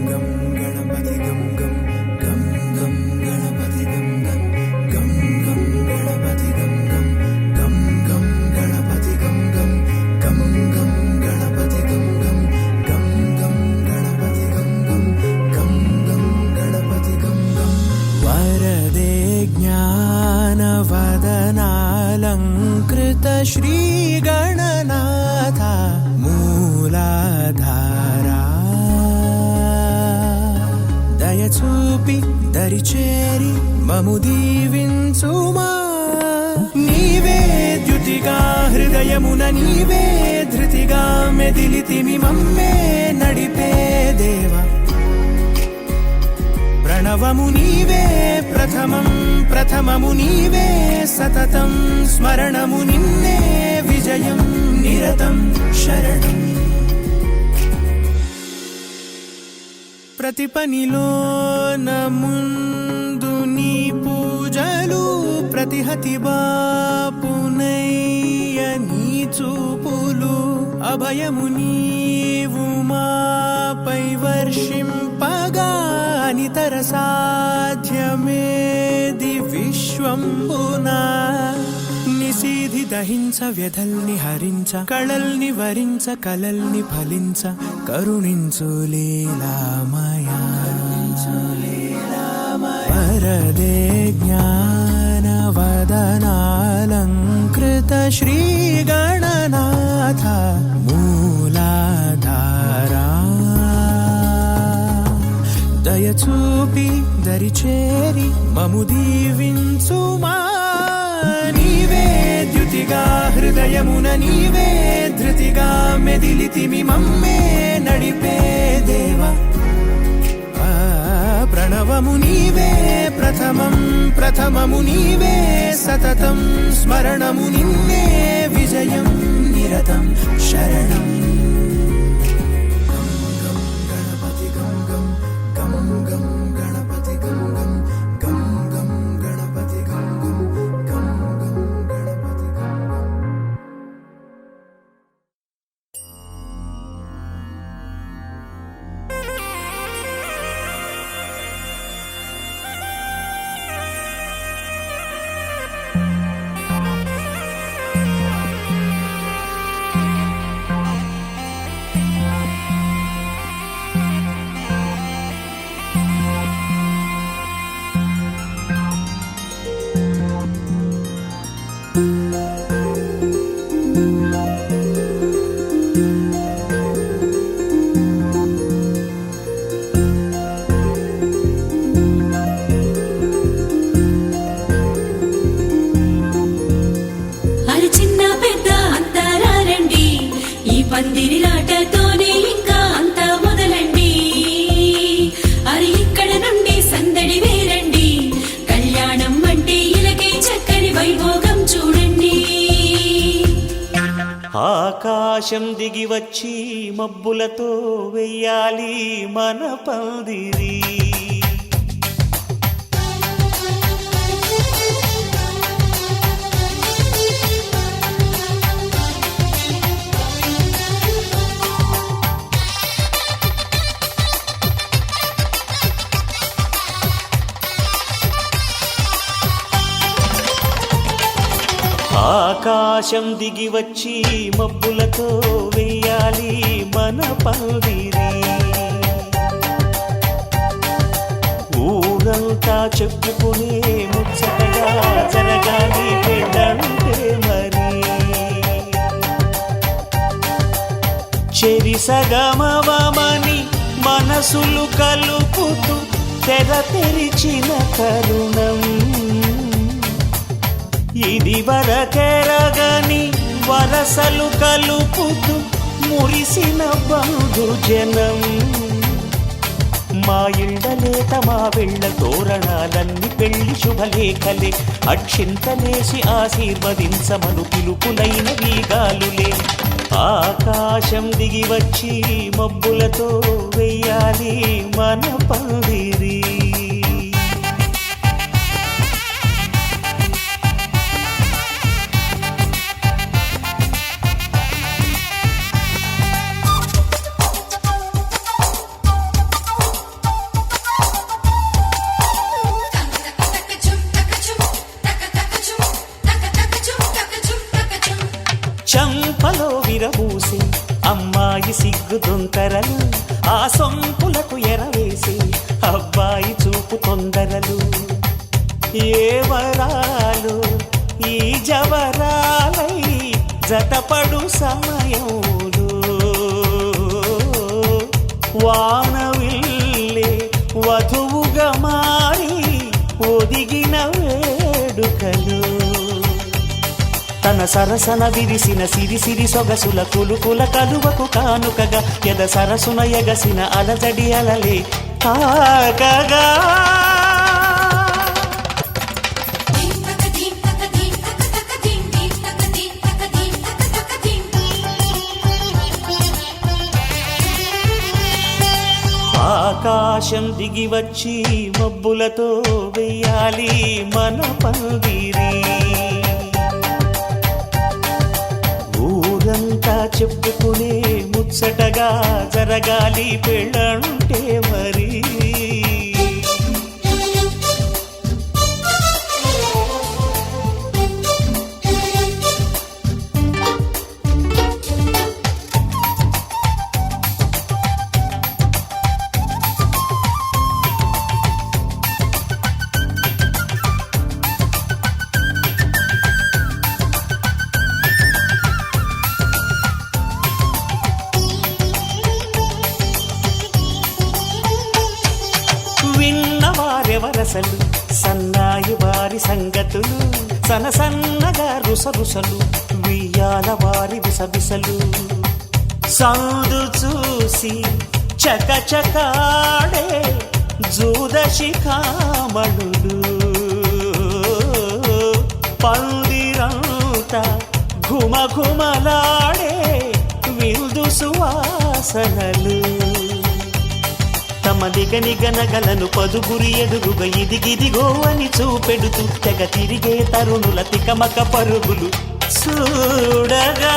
గం గణపతి గం గం గం గం గణపతి గం గం గం గం గణపతి గం గం గం గం గణపతి గం గం గం గం గణపతి గం గం గం గం గణపతి గం గం గం గం గణపతి గం గం వరదే జ్ఞానవదనాలంకృత శ్రీ గణనాథ మూలాధారా దయచూపి దరిచేరి మము దీవించుమా నీవే ద్యుతిగా హృదయమున నీవే ధృతిగా మెదిలితిమి మమ్మే నడిపే దేవా ప్రణవము నీవే ప్రథమం ప్రథమము నీవే సతతం స్మరణము నిన్నే విజయం నిరతం శరణం ప్రతి పనిలోన ముందు నీ పూజలు ప్రతిహతి బాపునయ్య నీ చూపులు అభయము నీవు మాపై వర్షింపగా నితర సాధ్యమేది విశ్వంబునా నిశీధి దహించ వ్యధల్ని హరించ కళల్ని వరించ కలల్ని ఫలించ కరుణించు లీలామయా వరదే జ్ఞానవదనాలంకృత శ్రీ గణనాథ మూలాధారా దయచూపి దరిచేరి మము దీవించుమా నీవే ద్యుతిగా హృదయమున నీవే ధృతిగా మెదిలితిమి మమ్మే నడిపే దేవా ప్రణవము నీవే ప్రథమం ప్రథమము నీవే సతతం స్మరణము నిన్నే విజయం నిరతం శరణం పందిరిలాటతోనే ఇంకా అంతా మొదలండి అరి ఇక్కడ నుండి సందడి వేరండి కళ్యాణం అంటే ఇలాగే చక్కని వైభోగం చూడండి ఆకాశం దిగి వచ్చి మబ్బులతో వెయ్యాలి మన పందిరి ఆకాశం దిగి వచ్చి మబ్బులతో వెయ్యాలి మన పందిరి ఊరంతా చెప్పుకునే ముచ్చటగా జరగాలి పెళ్ళంటే మరి చెరి సగమవమని మనసులు కలుపుతూ తెర తెరిచిన తరుణం ఇది వరకెరగని వరసలు కలుపుతూ మురిసిన బంధుజనం మా ఇళ్ళలేత మా వెళ్ళ తోరణాలన్నీ పెళ్లి శుభలేఖలే అక్షింతలేసి ఆశీర్వదించమను పిలుపులైన వీగాలులే ఆకాశం దిగి వచ్చి మబ్బులతో వెయ్యాలి మన పందిరి ఆ సొంపులకు ఎరవేసి అబ్బాయి చూపు తొందరలు ఏ వరాలు ఈ జవరాలై జతపడు సమయంలో వానవిల్లే వధువుగా మారి ఒదిగిన వేడుకలు తన సరసన విరిసిన సిరిసిరి సొగసుల కులుకుల కలువకు కానుకగా ఎద సరసున ఎగసిన అలజడి అలలే తాకగా ఆకాశం దిగి వచ్చి మబ్బులతో వెయ్యాలి మన పందిరి ఊరంతా చెప్పుకునే ముచ్చటగా జరగాలి పెళ్ళంటే మరి విన్నవారెవరసలు సన్నాయి వారి సంగతులు సనసన్నగా రుసరుసలు వియ్యాల వారి విసవిసలు సౌదు చూసి చకచకాడే జూదశిఖామణులు పందిరంతా ఘుమఘుమలాడే విందు సువాసనలు తమ నిగనిగనగలను పదుగురి ఎదురుగా ఇదిగిదిగో అని చూపెడుతూ తెగ తిరిగే తరుణుల తికమక పరుగులు చూడగా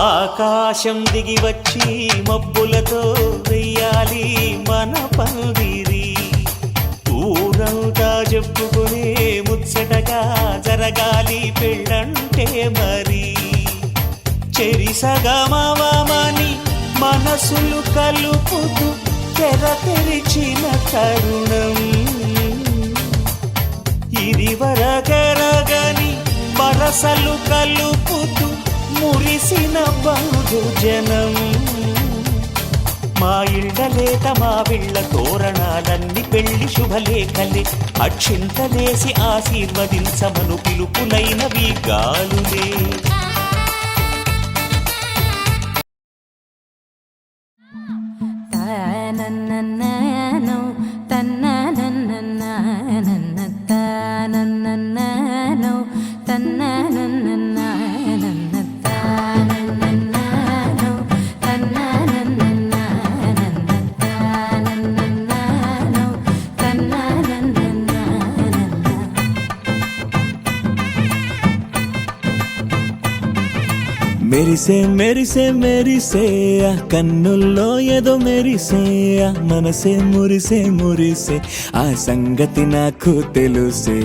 ఆకాశం దిగి వచ్చి మబ్బులతో వెయ్యాలి మన పందిరి ఊరంతా చెప్పుకునే ముచ్చటగా జరగాలి పెళ్ళంటే మరి చెరిసగమవమని మనసులు కలుపుతూ తెర తెరిచిన తరుణం ఇది వరగరగని వరసలు కలుపుతూ మురిసిన బంధుజనం మా ఇళ్ళలేత మా విళ్ళ తోరణాలన్ని పెళ్లి శుభలేఖలే అక్షింతలేసి ఆశీర్వదించమను పిలుపులైనవి గాలులే మెరిసే మెరిసే మెరిసే ఆ కన్నుల్లో ఏదో మెరిసే ఆ మనసే మురిసే మురిసే ఆ సంగతి నాకు తెలుసే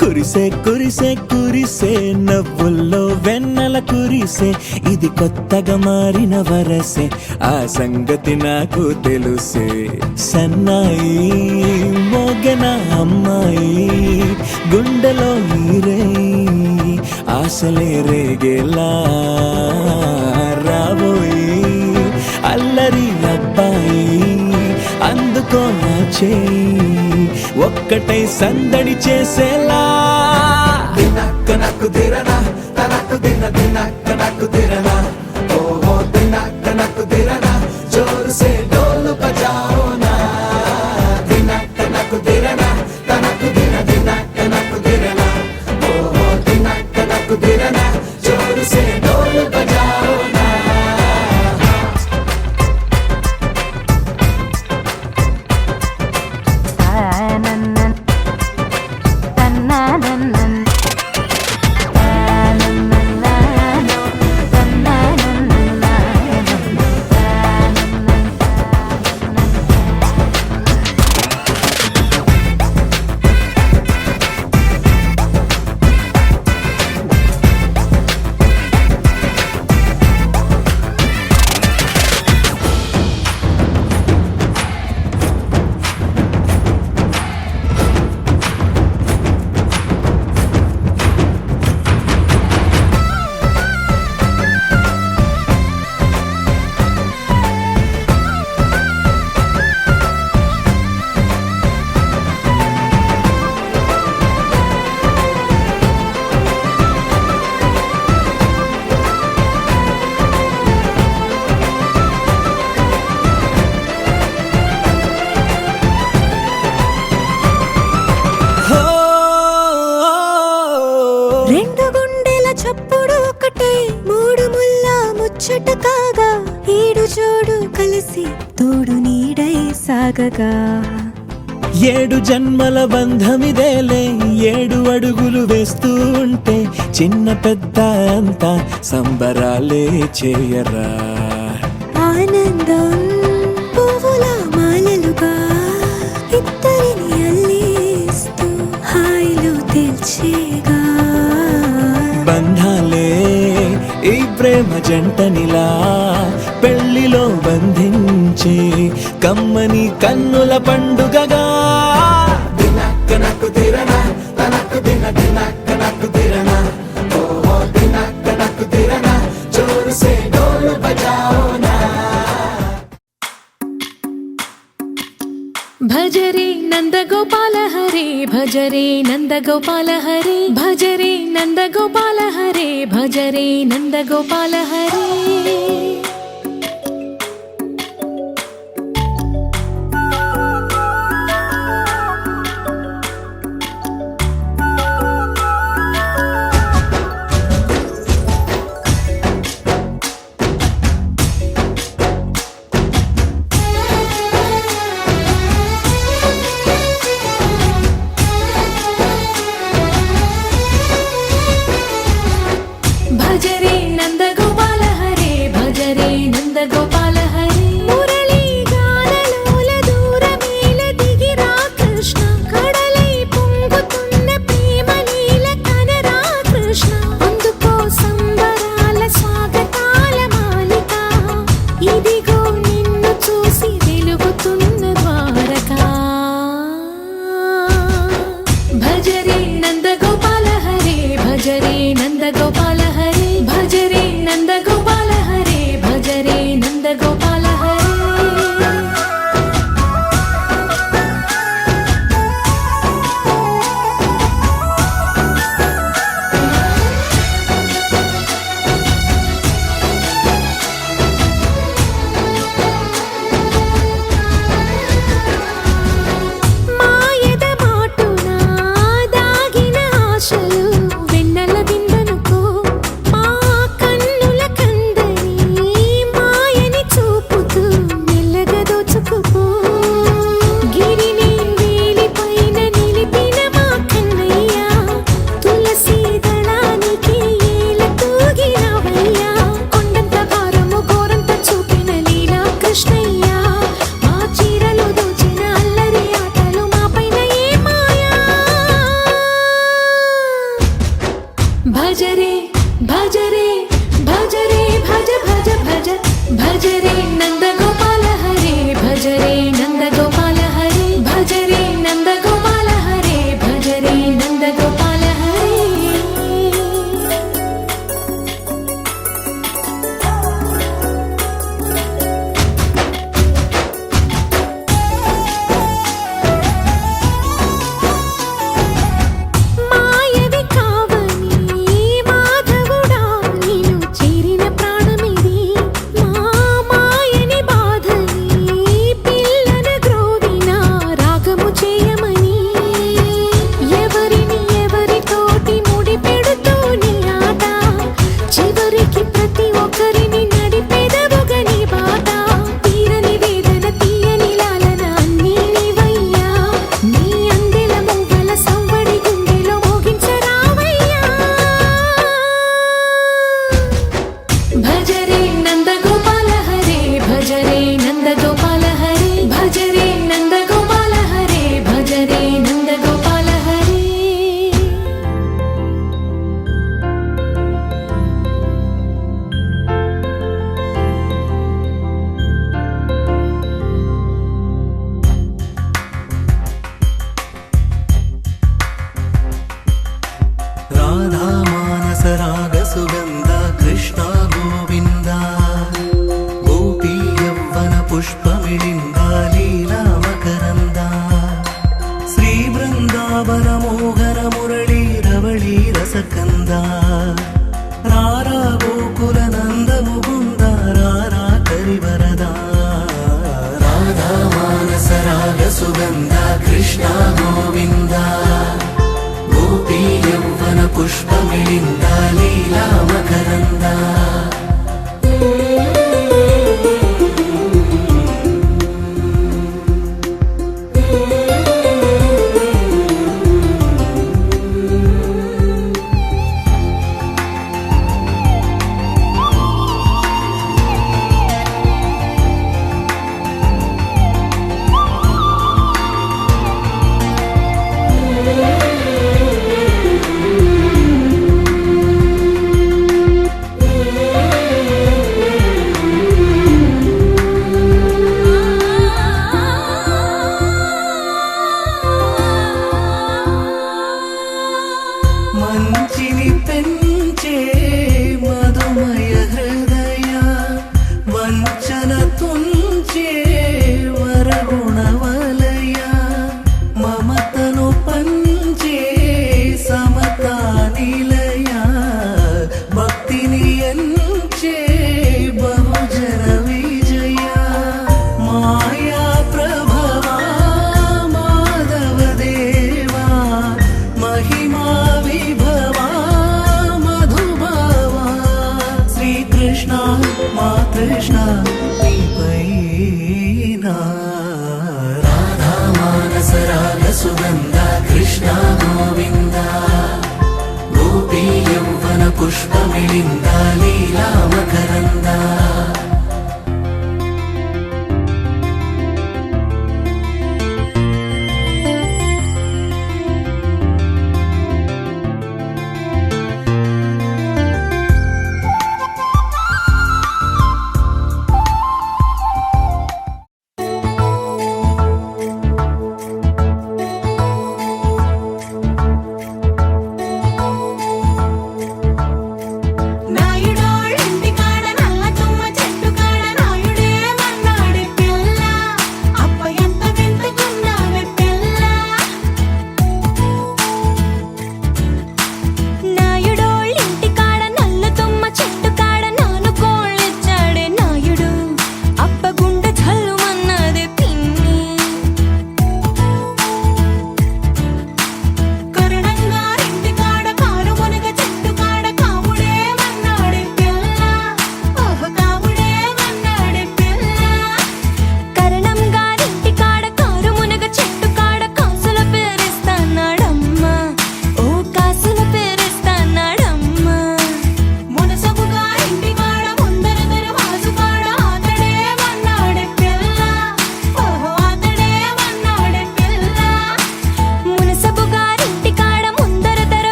కురిసే కురిసే కురిసే నవ్వుల్లో వెన్నెల కురిసే ఇది కొత్తగా మారిన వరసే ఆ సంగతి నాకు తెలుసే సన్నాయి మోగన అమ్మాయి గుండెలో ఈరే ఆశలే రేగేలా రాబోయి అల్లరి అబ్బాయి అందుకో నా చేయి ఒక్కటై సందడి చేసేలా దినక్క నాకు దిరనా తనకు దిన దినక్క నాకు దిరనా ఓహో దినక్క నాకు దిరనా జోరు సే డోలు బజాओ నా దినక్క నాకు దిరనా తనకు దిన దినక్క నాకు దిరనా ఓహో దినక్క నాకు దిరనా జోరు సే డోలు బజాओ నా కలిసి తోడు నీడై సాగగా 7 జన్మల బంధమిదేలే 7 అడుగులు వేస్తూ ఉంటే చిన్న పెద్ద అంతా సంబరాలే చేయరా ఆనందం పువ్వుల మాలలుగా ఇద్దరిని అల్లేస్తూ హాయిలో తెల్చేగా బంధాలే ఈ ప్రేమ జంటనిలా పెళ్లిలో బంధించి కమ్మని కన్నుల పండుగగా దినక్క నక్కు తిరనా తనకు దిన దినక్క నక్కు తిరనా ఓహో దినక్క నక్కు తిరనా జోరు సే డోలు బజాओ నా భజరే నందగోపాల హరే భజరే నందగోపాల హరే భజరే నందగోపాల హరే భజరే నందగోపాల హరే భజరే నందగోపాల హరే భజరే నందగోపాల హరే మురళీ గానలోల దూరమేల దిగిరా కృష్ణ కడలై పొంగుతున్న ప్రేమ లీల కనరా కృష్ణ అందుకో సంబరాల స్వాగతాల మాలిక ఇదిగో నిన్ను చూసి వెలుగుతున్న ద్వారకా భజరే నందగోపాల హరే భజరే నందగోపాల హరే భజరే నందగోపాల హరే భజరే నందగోపాల హరే మాయద మాటున దాగిన ఆశలు వెన్నెల బిందెనుకో మా కన్నుల కందని మాయని చూపుతూ మెల్లగా దోచుకుపో గిరిని వేలిపైన నిలిపిన మా కన్నయ్య తులసి దళానికి ఏల తూగినవయ్యా కొండంత భారము గోరంత చూపిన లీలా కృష్ణయ్య మా చీరలు దోచిన అల్లరి ఆటలు మాపైన ఏ మాయా భజరే భజరే భజరే భజ భజ భజ భజరే నందగోపాల హరే భజరే నందగోపాల హరే భజరే నందగోపాల హరే భజరే నందగోపాల హరే మాయవి కావని మాధవుడా నీను చేరిన ప్రాణమిది మా మాయని బాధని పిల్లన గ్రోవిన రాగము చేయమని ఎవరిని ఎవరితోటి ముడి పెడుతూ నీ ఆట చివరికి ప్రతి ఒక్కరిని నడిపెదవుగని బాట తీరని వేదన తీయని లాలన అన్నీ నీవయ్యా నీ అందెల మూగల సంవడి గుండెలో మోగించరావయ్యా భజరే నందగోపాల హరే భజరే నందగోపాల హరే భజరే నందగోపాల హరే భజరే నందగోపాల హరే రాధా మానస రాగ సుగంధ కృష్ణ గోవింద గోపీ యవ్వన పుష్పమిళింద లీలా మకరంద శ్రీ బృందావన మోహన మురళీ రవళీ రసకంద రారా గోకుల నంద ముకుంద రారా కరివరద రాధా మానస రాగ సుగంధ కృష్ణ గోవింద గోపీ యవ్వన పుష్పమిళింద లీలా మకరంద